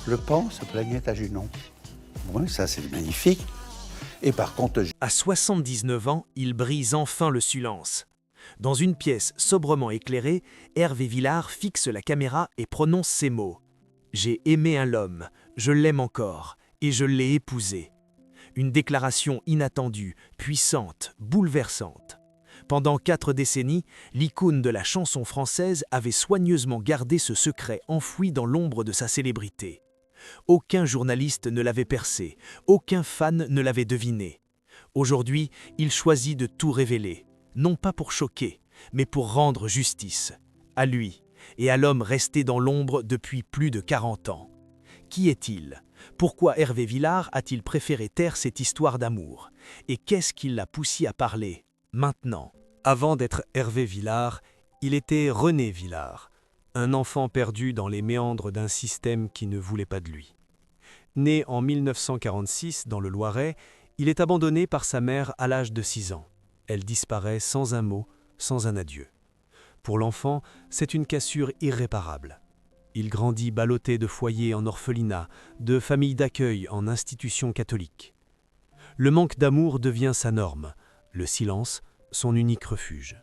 Le pan se plaignait à Junon. Oui, ça c'est magnifique. Et par contre, À 79 ans, il brise enfin le silence. Dans une pièce sobrement éclairée, Hervé Villard fixe la caméra et prononce ces mots. « J'ai aimé un homme, je l'aime encore, et je l'ai épousé. » Une déclaration inattendue, puissante, bouleversante. Pendant 4 décennies, l'icône de la chanson française avait soigneusement gardé ce secret enfoui dans l'ombre de sa célébrité. Aucun journaliste ne l'avait percé, aucun fan ne l'avait deviné. Aujourd'hui, il choisit de tout révéler, non pas pour choquer, mais pour rendre justice. À lui, et à l'homme resté dans l'ombre depuis plus de 40 ans. Qui est-il ? Pourquoi Hervé Villard a-t-il préféré taire cette histoire d'amour ? Et qu'est-ce qui l'a poussé à parler, maintenant ? Avant d'être Hervé Villard, il était René Villard, un enfant perdu dans les méandres d'un système qui ne voulait pas de lui. Né en 1946 dans le Loiret, il est abandonné par sa mère à l'âge de 6 ans. Elle disparaît sans un mot, sans un adieu. Pour l'enfant, c'est une cassure irréparable. Il grandit ballotté de foyers en orphelinat, de familles d'accueil en institutions catholiques. Le manque d'amour devient sa norme, le silence, son unique refuge.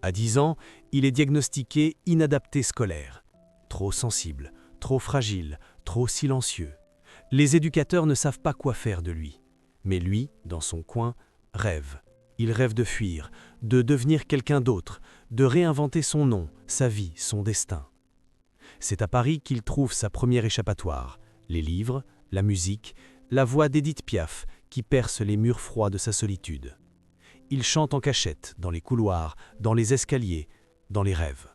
À 10 ans, il est diagnostiqué inadapté scolaire. Trop sensible, trop fragile, trop silencieux. Les éducateurs ne savent pas quoi faire de lui. Mais lui, dans son coin, rêve. Il rêve de fuir, de devenir quelqu'un d'autre, de réinventer son nom, sa vie, son destin. C'est à Paris qu'il trouve sa première échappatoire, les livres, la musique, la voix d'Édith Piaf qui perce les murs froids de sa solitude. Il chante en cachette, dans les couloirs, dans les escaliers, dans les rêves.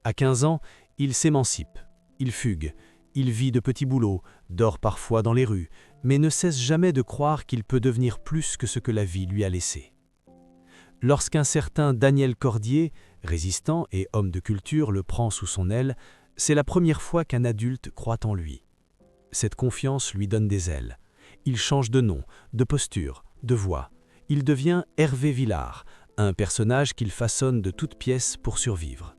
À 15 ans, il s'émancipe, il fugue, il vit de petits boulots, dort parfois dans les rues, mais ne cesse jamais de croire qu'il peut devenir plus que ce que la vie lui a laissé. Lorsqu'un certain Daniel Cordier, résistant et homme de culture, le prend sous son aile, c'est la première fois qu'un adulte croit en lui. Cette confiance lui donne des ailes. Il change de nom, de posture, de voix. Il devient Hervé Villard, un personnage qu'il façonne de toutes pièces pour survivre.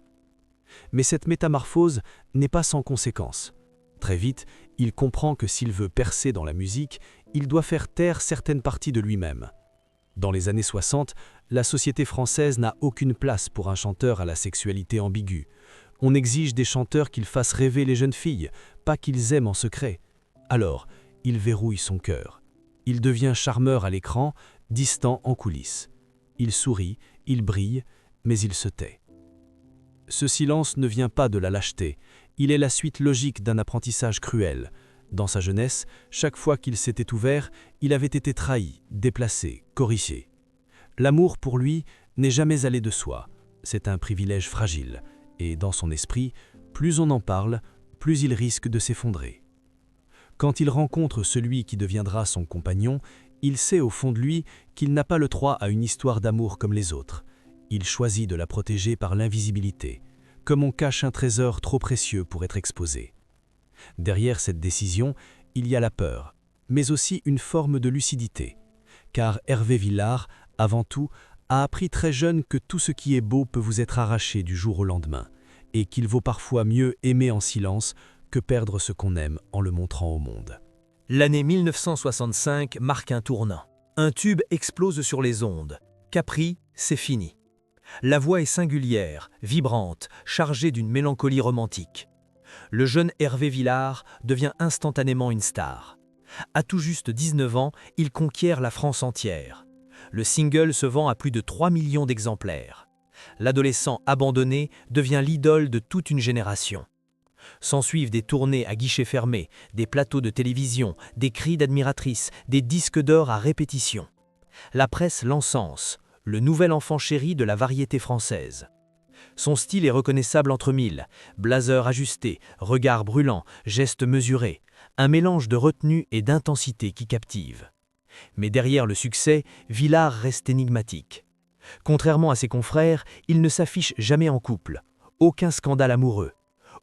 Mais cette métamorphose n'est pas sans conséquences. Très vite, il comprend que s'il veut percer dans la musique, il doit faire taire certaines parties de lui-même. Dans les années 60, la société française n'a aucune place pour un chanteur à la sexualité ambiguë. On exige des chanteurs qu'ils fassent rêver les jeunes filles, pas qu'ils aiment en secret. Alors, il verrouille son cœur. Il devient charmeur à l'écran, distant en coulisses. Il sourit, il brille, mais il se tait. Ce silence ne vient pas de la lâcheté, il est la suite logique d'un apprentissage cruel. Dans sa jeunesse, chaque fois qu'il s'était ouvert, il avait été trahi, déplacé, corrigé. L'amour pour lui n'est jamais allé de soi, c'est un privilège fragile, et dans son esprit, plus on en parle, plus il risque de s'effondrer. Quand il rencontre celui qui deviendra son compagnon, il sait au fond de lui qu'il n'a pas le droit à une histoire d'amour comme les autres. Il choisit de la protéger par l'invisibilité, comme on cache un trésor trop précieux pour être exposé. Derrière cette décision, il y a la peur, mais aussi une forme de lucidité. Car Hervé Villard, avant tout, a appris très jeune que tout ce qui est beau peut vous être arraché du jour au lendemain, et qu'il vaut parfois mieux aimer en silence que perdre ce qu'on aime en le montrant au monde. L'année 1965 marque un tournant. Un tube explose sur les ondes. Capri, c'est fini. La voix est singulière, vibrante, chargée d'une mélancolie romantique. Le jeune Hervé Villard devient instantanément une star. À tout juste 19 ans, il conquiert la France entière. Le single se vend à plus de 3 millions d'exemplaires. L'adolescent abandonné devient l'idole de toute une génération. S'ensuivent des tournées à guichets fermés, des plateaux de télévision, des cris d'admiratrices, des disques d'or à répétition. La presse l'encense, le nouvel enfant chéri de la variété française. Son style est reconnaissable entre mille, blazer ajusté, regard brûlant, gestes mesurés, un mélange de retenue et d'intensité qui captive. Mais derrière le succès, Villard reste énigmatique. Contrairement à ses confrères, il ne s'affiche jamais en couple. Aucun scandale amoureux.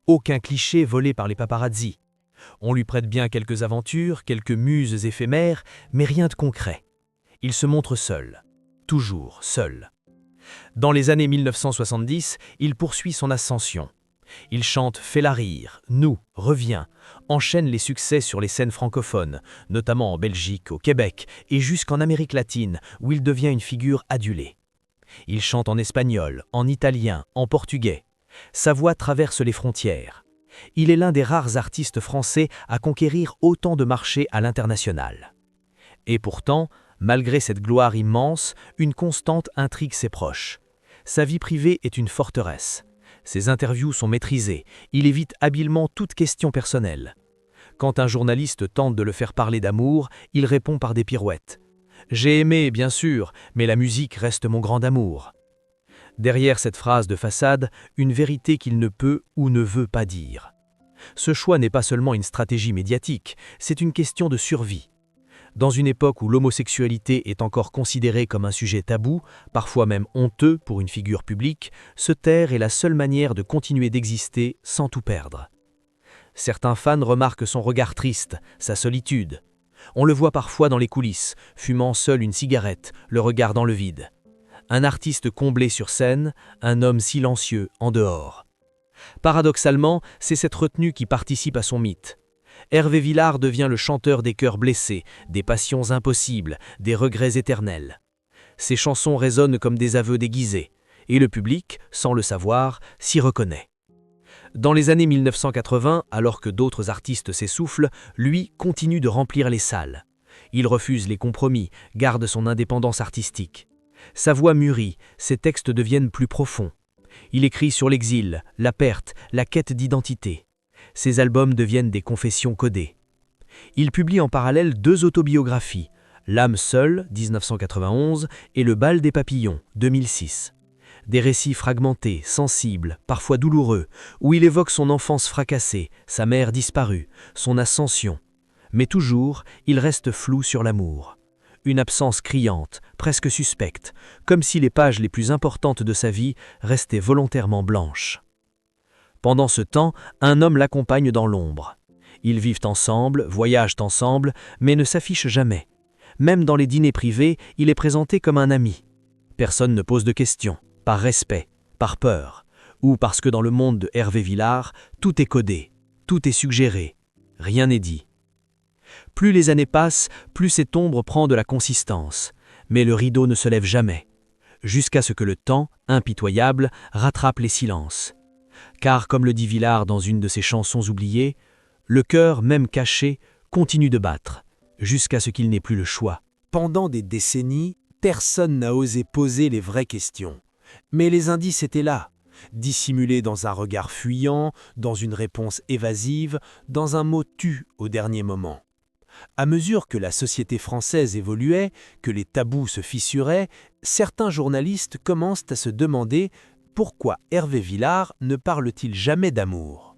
Aucun cliché volé par les paparazzi. On lui prête bien quelques aventures, quelques muses éphémères, mais rien de concret. Il se montre seul. Toujours seul. Dans les années 1970, il poursuit son ascension. Il chante Fais-la rire, Nous, Reviens, enchaîne les succès sur les scènes francophones, notamment en Belgique, au Québec et jusqu'en Amérique latine, où il devient une figure adulée. Il chante en espagnol, en italien, en portugais. Sa voix traverse les frontières. Il est l'un des rares artistes français à conquérir autant de marchés à l'international. Et pourtant, malgré cette gloire immense, une constante intrigue ses proches. Sa vie privée est une forteresse. Ses interviews sont maîtrisées, il évite habilement toute question personnelle. Quand un journaliste tente de le faire parler d'amour, il répond par des pirouettes. « J'ai aimé, bien sûr, mais la musique reste mon grand amour. » Derrière cette phrase de façade, une vérité qu'il ne peut ou ne veut pas dire. Ce choix n'est pas seulement une stratégie médiatique, c'est une question de survie. Dans une époque où l'homosexualité est encore considérée comme un sujet tabou, parfois même honteux pour une figure publique, se taire est la seule manière de continuer d'exister sans tout perdre. Certains fans remarquent son regard triste, sa solitude. On le voit parfois dans les coulisses, fumant seul une cigarette, le regard dans le vide. Un artiste comblé sur scène, un homme silencieux en dehors. Paradoxalement, c'est cette retenue qui participe à son mythe. Hervé Villard devient le chanteur des cœurs blessés, des passions impossibles, des regrets éternels. Ses chansons résonnent comme des aveux déguisés, et le public, sans le savoir, s'y reconnaît. Dans les années 1980, alors que d'autres artistes s'essoufflent, lui continue de remplir les salles. Il refuse les compromis, garde son indépendance artistique. Sa voix mûrit, ses textes deviennent plus profonds. Il écrit sur l'exil, la perte, la quête d'identité. Ses albums deviennent des confessions codées. Il publie en parallèle 2 autobiographies, L'âme seule, 1991, et Le bal des papillons, 2006. Des récits fragmentés, sensibles, parfois douloureux, où il évoque son enfance fracassée, sa mère disparue, son ascension. Mais toujours, il reste flou sur l'amour. Une absence criante, presque suspecte, comme si les pages les plus importantes de sa vie restaient volontairement blanches. Pendant ce temps, un homme l'accompagne dans l'ombre. Ils vivent ensemble, voyagent ensemble, mais ne s'affichent jamais. Même dans les dîners privés, il est présenté comme un ami. Personne ne pose de questions, par respect, par peur, ou parce que dans le monde de Hervé Villard, tout est codé, tout est suggéré, rien n'est dit. Plus les années passent, plus cette ombre prend de la consistance, mais le rideau ne se lève jamais, jusqu'à ce que le temps, impitoyable, rattrape les silences. Car, comme le dit Villard dans une de ses chansons oubliées, le cœur, même caché, continue de battre, jusqu'à ce qu'il n'ait plus le choix. Pendant des décennies, personne n'a osé poser les vraies questions. Mais les indices étaient là, dissimulés dans un regard fuyant, dans une réponse évasive, dans un mot tu au dernier moment. À mesure que la société française évoluait, que les tabous se fissuraient, certains journalistes commencent à se demander pourquoi Hervé Villard ne parle-t-il jamais d'amour ?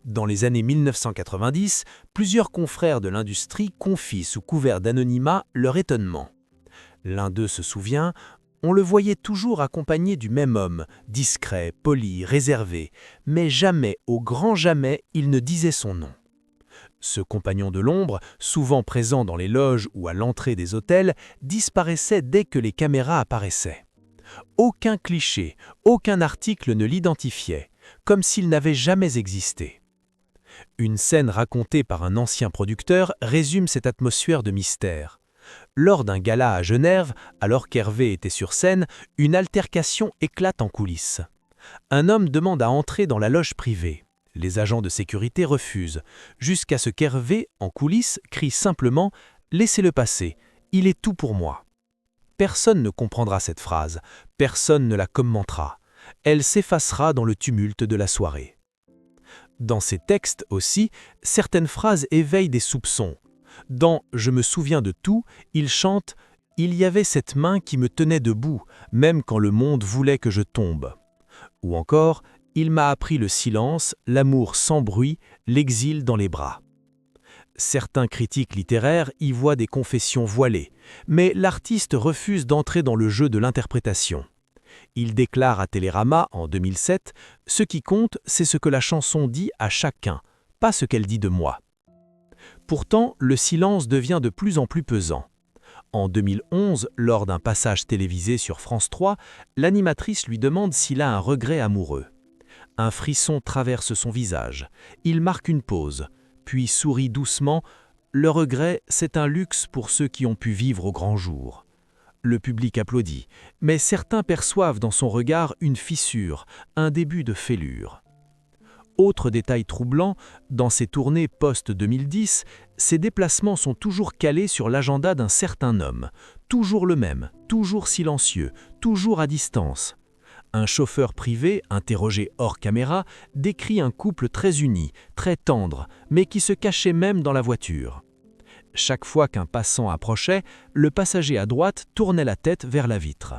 Dans les années 1990, plusieurs confrères de l'industrie confient sous couvert d'anonymat leur étonnement. L'un d'eux se souvient, on le voyait toujours accompagné du même homme, discret, poli, réservé, mais jamais, au grand jamais, il ne disait son nom. Ce compagnon de l'ombre, souvent présent dans les loges ou à l'entrée des hôtels, disparaissait dès que les caméras apparaissaient. Aucun cliché, aucun article ne l'identifiait, comme s'il n'avait jamais existé. Une scène racontée par un ancien producteur résume cette atmosphère de mystère. Lors d'un gala à Genève, alors qu'Hervé était sur scène, une altercation éclate en coulisses. Un homme demande à entrer dans la loge privée. Les agents de sécurité refusent, jusqu'à ce qu'Hervé, en coulisses, crie simplement « Laissez-le passer, il est tout pour moi ». Personne ne comprendra cette phrase, personne ne la commentera. Elle s'effacera dans le tumulte de la soirée. Dans ses textes aussi, certaines phrases éveillent des soupçons. Dans « Je me souviens de tout », il chante « Il y avait cette main qui me tenait debout, même quand le monde voulait que je tombe ». Ou encore « Il m'a appris le silence, l'amour sans bruit, l'exil dans les bras ». Certains critiques littéraires y voient des confessions voilées, mais l'artiste refuse d'entrer dans le jeu de l'interprétation. Il déclare à Télérama en 2007 « Ce qui compte, c'est ce que la chanson dit à chacun, pas ce qu'elle dit de moi ». Pourtant, le silence devient de plus en plus pesant. En 2011, lors d'un passage télévisé sur France 3, l'animatrice lui demande s'il a un regret amoureux. Un frisson traverse son visage. Il marque une pause, puis sourit doucement. Le regret, c'est un luxe pour ceux qui ont pu vivre au grand jour. Le public applaudit, mais certains perçoivent dans son regard une fissure, un début de fêlure. Autre détail troublant, dans ses tournées post-2010, ses déplacements sont toujours calés sur l'agenda d'un certain homme, toujours le même, toujours silencieux, toujours à distance. Un chauffeur privé, interrogé hors caméra, décrit un couple très uni, très tendre, mais qui se cachait même dans la voiture. Chaque fois qu'un passant approchait, le passager à droite tournait la tête vers la vitre.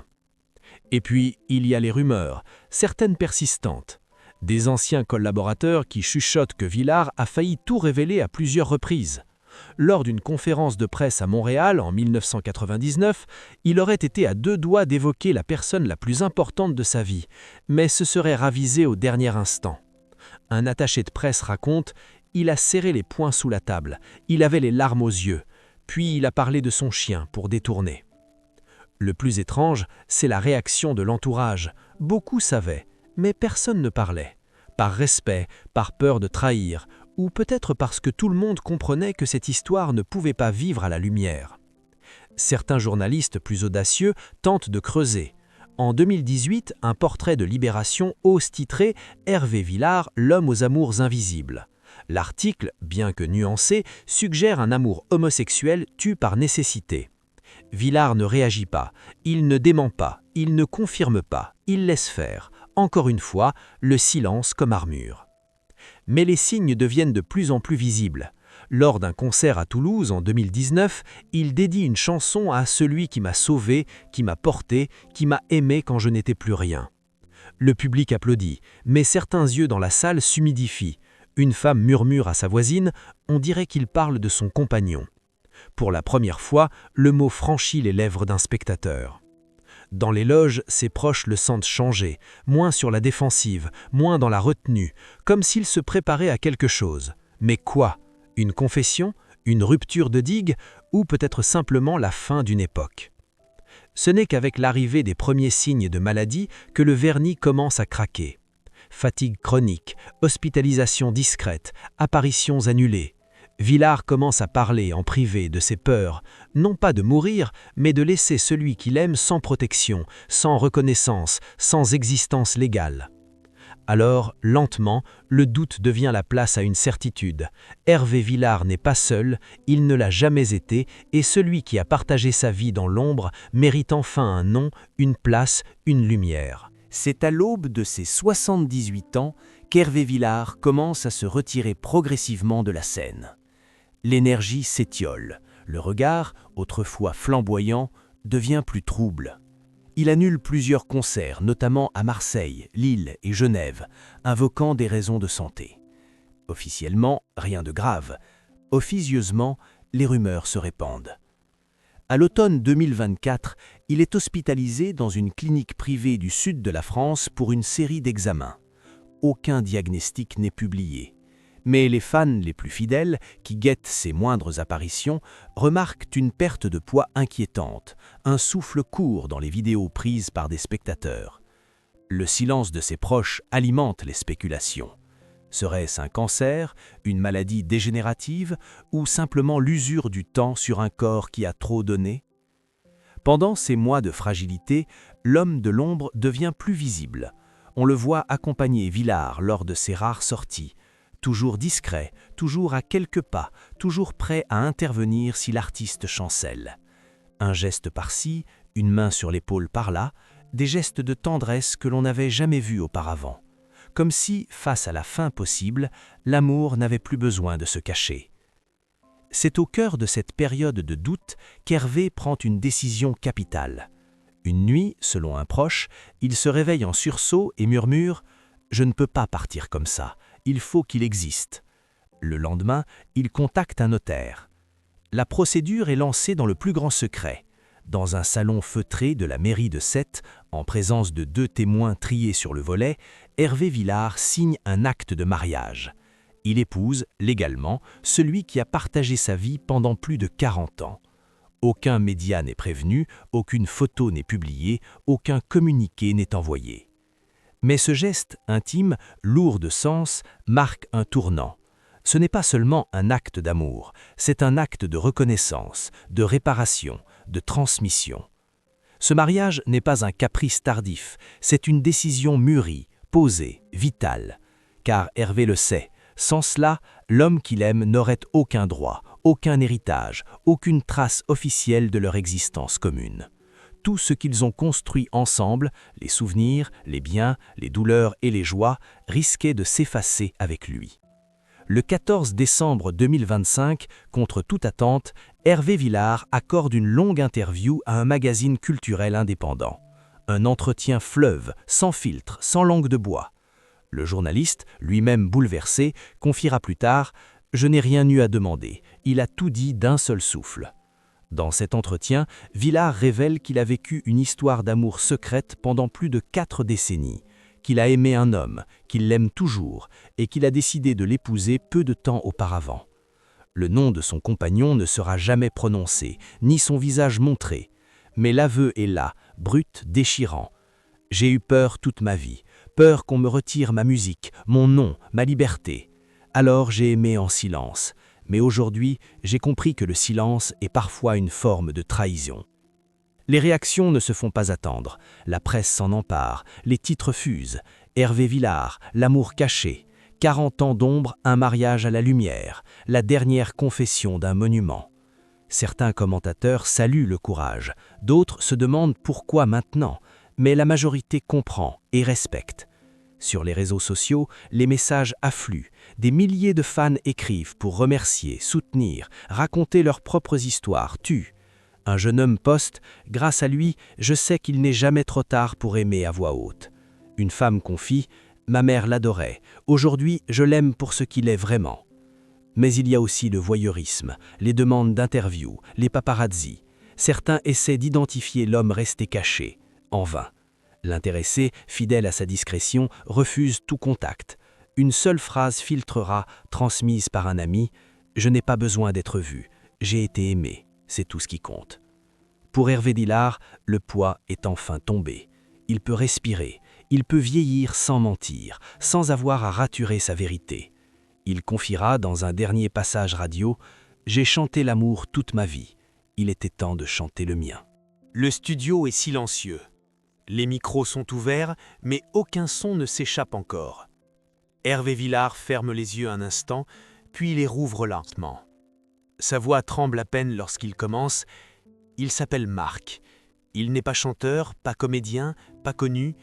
Et puis, il y a les rumeurs, certaines persistantes. Des anciens collaborateurs qui chuchotent que Villard a failli tout révéler à plusieurs reprises. Lors d'une conférence de presse à Montréal en 1999, il aurait été à 2 doigts d'évoquer la personne la plus importante de sa vie, mais se serait ravisé au dernier instant. Un attaché de presse raconte « Il a serré les poings sous la table, il avait les larmes aux yeux, puis il a parlé de son chien pour détourner. » Le plus étrange, c'est la réaction de l'entourage. Beaucoup savaient, mais personne ne parlait. Par respect, par peur de trahir, ou peut-être parce que tout le monde comprenait que cette histoire ne pouvait pas vivre à la lumière. Certains journalistes plus audacieux tentent de creuser. En 2018, un portrait de Libération ose titrer « Hervé Villard, l'homme aux amours invisibles ». L'article, bien que nuancé, suggère un amour homosexuel tu par nécessité. Villard ne réagit pas, il ne dément pas, il ne confirme pas, il laisse faire. Encore une fois, le silence comme armure. Mais les signes deviennent de plus en plus visibles. Lors d'un concert à Toulouse en 2019, il dédie une chanson à celui qui m'a sauvé, qui m'a porté, qui m'a aimé quand je n'étais plus rien. Le public applaudit, mais certains yeux dans la salle s'humidifient. Une femme murmure à sa voisine, on dirait qu'il parle de son compagnon. Pour la première fois, le mot franchit les lèvres d'un spectateur. Dans les loges, ses proches le sentent changer, moins sur la défensive, moins dans la retenue, comme s'il se préparait à quelque chose. Mais quoi? Une confession? Une rupture de digue? Ou peut-être simplement la fin d'une époque? Ce n'est qu'avec l'arrivée des premiers signes de maladie que le vernis commence à craquer. Fatigue chronique, hospitalisation discrète, apparitions annulées. Villard commence à parler en privé de ses peurs, non pas de mourir, mais de laisser celui qu'il aime sans protection, sans reconnaissance, sans existence légale. Alors, lentement, le doute devient la place à une certitude. Hervé Villard n'est pas seul, il ne l'a jamais été, et celui qui a partagé sa vie dans l'ombre mérite enfin un nom, une place, une lumière. C'est à l'aube de ses 78 ans qu'Hervé Villard commence à se retirer progressivement de la scène. L'énergie s'étiole, le regard, autrefois flamboyant, devient plus trouble. Il annule plusieurs concerts, notamment à Marseille, Lille et Genève, invoquant des raisons de santé. Officiellement, rien de grave. Officieusement, les rumeurs se répandent. À l'automne 2024, il est hospitalisé dans une clinique privée du sud de la France pour une série d'examens. Aucun diagnostic n'est publié. Mais les fans les plus fidèles, qui guettent ses moindres apparitions, remarquent une perte de poids inquiétante, un souffle court dans les vidéos prises par des spectateurs. Le silence de ses proches alimente les spéculations. Serait-ce un cancer, une maladie dégénérative ou simplement l'usure du temps sur un corps qui a trop donné? Pendant ces mois de fragilité, l'homme de l'ombre devient plus visible. On le voit accompagner Villard lors de ses rares sorties, toujours discret, toujours à quelques pas, toujours prêt à intervenir si l'artiste chancelle. Un geste par-ci, une main sur l'épaule par-là, des gestes de tendresse que l'on n'avait jamais vus auparavant. Comme si, face à la fin possible, l'amour n'avait plus besoin de se cacher. C'est au cœur de cette période de doute qu'Hervé prend une décision capitale. Une nuit, selon un proche, il se réveille en sursaut et murmure « Je ne peux pas partir comme ça, il faut qu'il existe ». Le lendemain, il contacte un notaire. La procédure est lancée dans le plus grand secret. Dans un salon feutré de la mairie de Sète, en présence de 2 témoins triés sur le volet, Hervé Villard signe un acte de mariage. Il épouse, légalement, celui qui a partagé sa vie pendant plus de 40 ans. Aucun média n'est prévenu, aucune photo n'est publiée, aucun communiqué n'est envoyé. Mais ce geste intime, lourd de sens, marque un tournant. Ce n'est pas seulement un acte d'amour, c'est un acte de reconnaissance, de réparation, de transmission. Ce mariage n'est pas un caprice tardif, c'est une décision mûrie, posée, vitale. Car Hervé le sait, sans cela, l'homme qu'il aime n'aurait aucun droit, aucun héritage, aucune trace officielle de leur existence commune. Tout ce qu'ils ont construit ensemble, les souvenirs, les biens, les douleurs et les joies, risquait de s'effacer avec lui. Le 14 décembre 2025, contre toute attente, Hervé Villard accorde une longue interview à un magazine culturel indépendant. Un entretien fleuve, sans filtre, sans langue de bois. Le journaliste, lui-même bouleversé, confiera plus tard « Je n'ai rien eu à demander, il a tout dit d'un seul souffle ». Dans cet entretien, Villard révèle qu'il a vécu une histoire d'amour secrète pendant plus de 4 décennies, qu'il a aimé un homme, qu'il l'aime toujours et qu'il a décidé de l'épouser peu de temps auparavant. Le nom de son compagnon ne sera jamais prononcé, ni son visage montré, mais l'aveu est là, brut, déchirant. « J'ai eu peur toute ma vie, peur qu'on me retire ma musique, mon nom, ma liberté. Alors j'ai aimé en silence. Mais aujourd'hui, j'ai compris que le silence est parfois une forme de trahison. » Les réactions ne se font pas attendre. La presse s'en empare, les titres fusent. Hervé Villard, l'amour caché. 40 ans d'ombre, un mariage à la lumière. La dernière confession d'un monument. Certains commentateurs saluent le courage. D'autres se demandent pourquoi maintenant. Mais la majorité comprend et respecte. Sur les réseaux sociaux, les messages affluent. Des milliers de fans écrivent pour remercier, soutenir, raconter leurs propres histoires, tuent. Un jeune homme poste « Grâce à lui, je sais qu'il n'est jamais trop tard pour aimer à voix haute ». Une femme confie « Ma mère l'adorait. Aujourd'hui, je l'aime pour ce qu'il est vraiment ». Mais il y a aussi le voyeurisme, les demandes d'interviews, les paparazzis. Certains essaient d'identifier l'homme resté caché. En vain. L'intéressé, fidèle à sa discrétion, refuse tout contact. Une seule phrase filtrera, transmise par un ami « Je n'ai pas besoin d'être vu, j'ai été aimé, c'est tout ce qui compte ». Pour Hervé Villard, le poids est enfin tombé. Il peut respirer, il peut vieillir sans mentir, sans avoir à raturer sa vérité. Il confiera dans un dernier passage radio « J'ai chanté l'amour toute ma vie, il était temps de chanter le mien ». Le studio est silencieux. Les micros sont ouverts, mais aucun son ne s'échappe encore. Hervé Villard ferme les yeux un instant, puis les rouvre lentement. Sa voix tremble à peine lorsqu'il commence. Il s'appelle Marc. Il n'est pas chanteur, pas comédien, pas connu,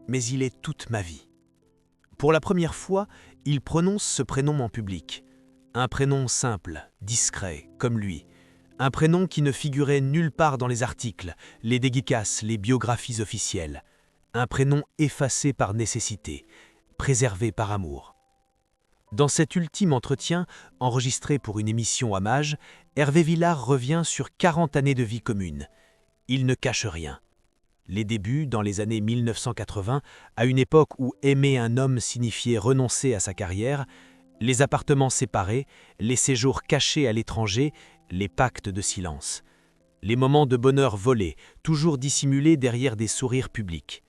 mais il est toute ma vie. Pour la première fois, il prononce ce prénom en public. Un prénom simple, discret, comme lui. Un prénom qui ne figurait nulle part dans les articles, les dédicaces, les biographies officielles. Un prénom effacé par nécessité, préservé par amour. Dans cet ultime entretien, enregistré pour une émission Hommage, Hervé Villard revient sur 40 années de vie commune. Il ne cache rien. Les débuts, dans les années 1980, à une époque où aimer un homme signifiait renoncer à sa carrière, les appartements séparés, les séjours cachés à l'étranger, les pactes de silence. Les moments de bonheur volés, toujours dissimulés derrière des sourires publics.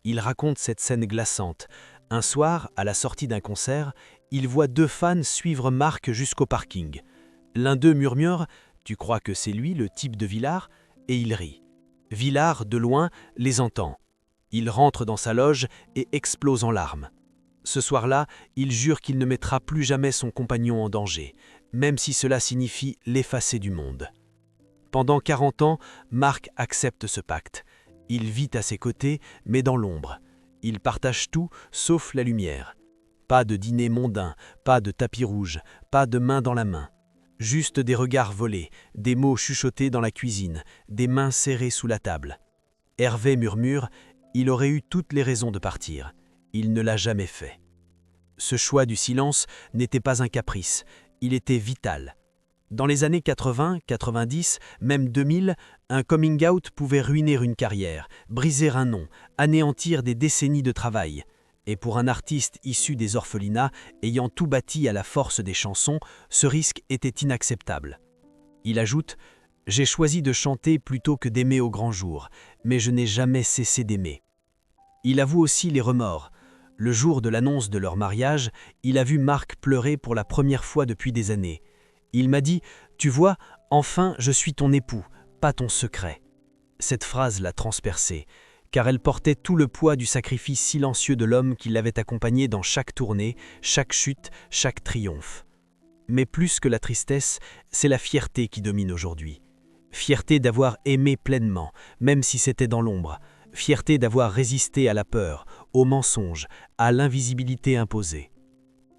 Il raconte cette scène glaçante. Un soir, à la sortie d'un concert, il voit 2 fans suivre Marc jusqu'au parking. L'un d'eux murmure « Tu crois que c'est lui, le type de Villard ?» et il rit. Villard, de loin, les entend. Il rentre dans sa loge et explose en larmes. Ce soir-là, il jure qu'il ne mettra plus jamais son compagnon en danger, même si cela signifie l'effacer du monde. Pendant 40 ans, Marc accepte ce pacte. Il vit à ses côtés, mais dans l'ombre. Il partage tout, sauf la lumière. Pas de dîner mondain, pas de tapis rouge, pas de main dans la main. Juste des regards volés, des mots chuchotés dans la cuisine, des mains serrées sous la table. Hervé murmure « Il aurait eu toutes les raisons de partir. Il ne l'a jamais fait. » Ce choix du silence n'était pas un caprice, il était vital. Dans les années 80, 90, même 2000, un coming out pouvait ruiner une carrière, briser un nom, anéantir des décennies de travail. Et pour un artiste issu des orphelinats, ayant tout bâti à la force des chansons, ce risque était inacceptable. Il ajoute « J'ai choisi de chanter plutôt que d'aimer au grand jour, mais je n'ai jamais cessé d'aimer. » Il avoue aussi les remords. Le jour de l'annonce de leur mariage, il a vu Marc pleurer pour la première fois depuis des années. Il m'a dit « Tu vois, enfin je suis ton époux, pas ton secret ». Cette phrase l'a transpercé, car elle portait tout le poids du sacrifice silencieux de l'homme qui l'avait accompagné dans chaque tournée, chaque chute, chaque triomphe. Mais plus que la tristesse, c'est la fierté qui domine aujourd'hui. Fierté d'avoir aimé pleinement, même si c'était dans l'ombre. Fierté d'avoir résisté à la peur, au mensonge, à l'invisibilité imposée.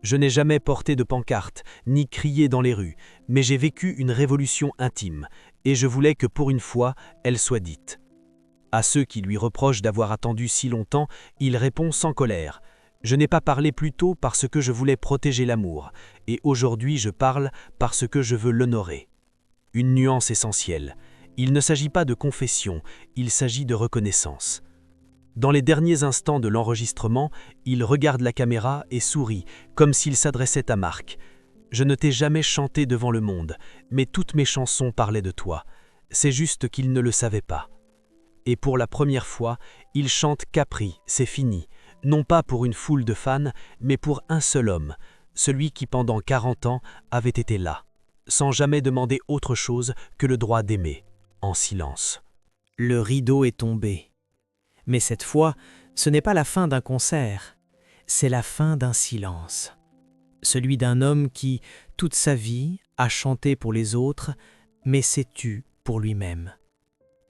Je n'ai jamais porté de pancarte, ni crié dans les rues, mais j'ai vécu une révolution intime, et je voulais que pour une fois, elle soit dite. À ceux qui lui reprochent d'avoir attendu si longtemps, il répond sans colère. Je n'ai pas parlé plus tôt parce que je voulais protéger l'amour, et aujourd'hui je parle parce que je veux l'honorer. Une nuance essentielle. Il ne s'agit pas de confession, il s'agit de reconnaissance. Dans les derniers instants de l'enregistrement, il regarde la caméra et sourit, comme s'il s'adressait à Marc. « Je ne t'ai jamais chanté devant le monde, mais toutes mes chansons parlaient de toi. C'est juste qu'il ne le savait pas. » Et pour la première fois, il chante « Capri, c'est fini », non pas pour une foule de fans, mais pour un seul homme, celui qui pendant 40 ans avait été là, sans jamais demander autre chose que le droit d'aimer, en silence. Le rideau est tombé. Mais cette fois, ce n'est pas la fin d'un concert, c'est la fin d'un silence. Celui d'un homme qui, toute sa vie, a chanté pour les autres, mais s'est tu pour lui-même.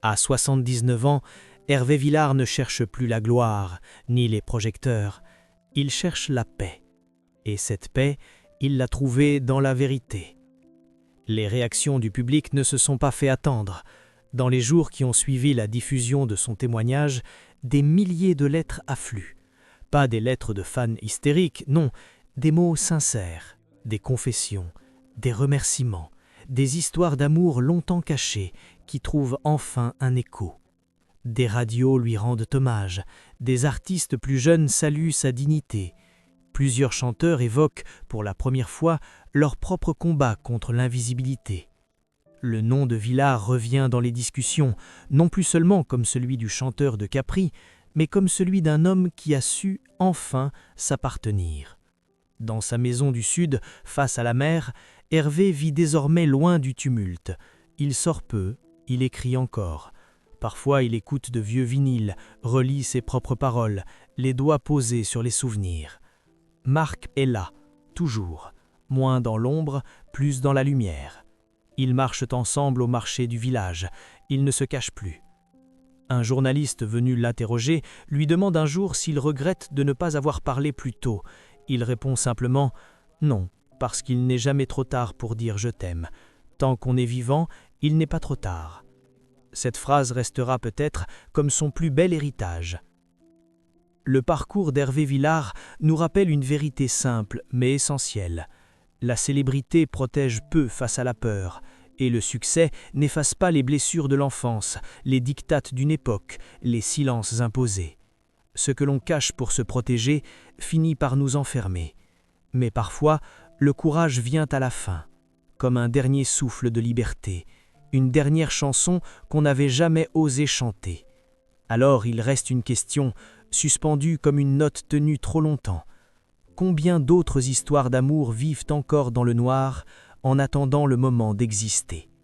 À 79 ans, Hervé Villard ne cherche plus la gloire, ni les projecteurs. Il cherche la paix. Et cette paix, il l'a trouvée dans la vérité. Les réactions du public ne se sont pas fait attendre. Dans les jours qui ont suivi la diffusion de son témoignage, des milliers de lettres affluent. Pas des lettres de fans hystériques, non, des mots sincères, des confessions, des remerciements, des histoires d'amour longtemps cachées qui trouvent enfin un écho. Des radios lui rendent hommage, des artistes plus jeunes saluent sa dignité. Plusieurs chanteurs évoquent, pour la première fois, leur propre combat contre l'invisibilité. Le nom de Villard revient dans les discussions, non plus seulement comme celui du chanteur de Capri, mais comme celui d'un homme qui a su enfin s'appartenir. Dans sa maison du Sud, face à la mer, Hervé vit désormais loin du tumulte. Il sort peu, il écrit encore. Parfois il écoute de vieux vinyles, relit ses propres paroles, les doigts posés sur les souvenirs. Marc est là, toujours, moins dans l'ombre, plus dans la lumière. Ils marchent ensemble au marché du village, ils ne se cachent plus. Un journaliste venu l'interroger lui demande un jour s'il regrette de ne pas avoir parlé plus tôt. Il répond simplement « Non, parce qu'il n'est jamais trop tard pour dire « je t'aime ». Tant qu'on est vivant, il n'est pas trop tard. Cette phrase restera peut-être comme son plus bel héritage. Le parcours d'Hervé Villard nous rappelle une vérité simple mais essentielle. La célébrité protège peu face à la peur, et le succès n'efface pas les blessures de l'enfance, les dictates d'une époque, les silences imposés. Ce que l'on cache pour se protéger finit par nous enfermer. Mais parfois, le courage vient à la fin, comme un dernier souffle de liberté, une dernière chanson qu'on n'avait jamais osé chanter. Alors il reste une question, suspendue comme une note tenue trop longtemps. Combien d'autres histoires d'amour vivent encore dans le noir en attendant le moment d'exister ?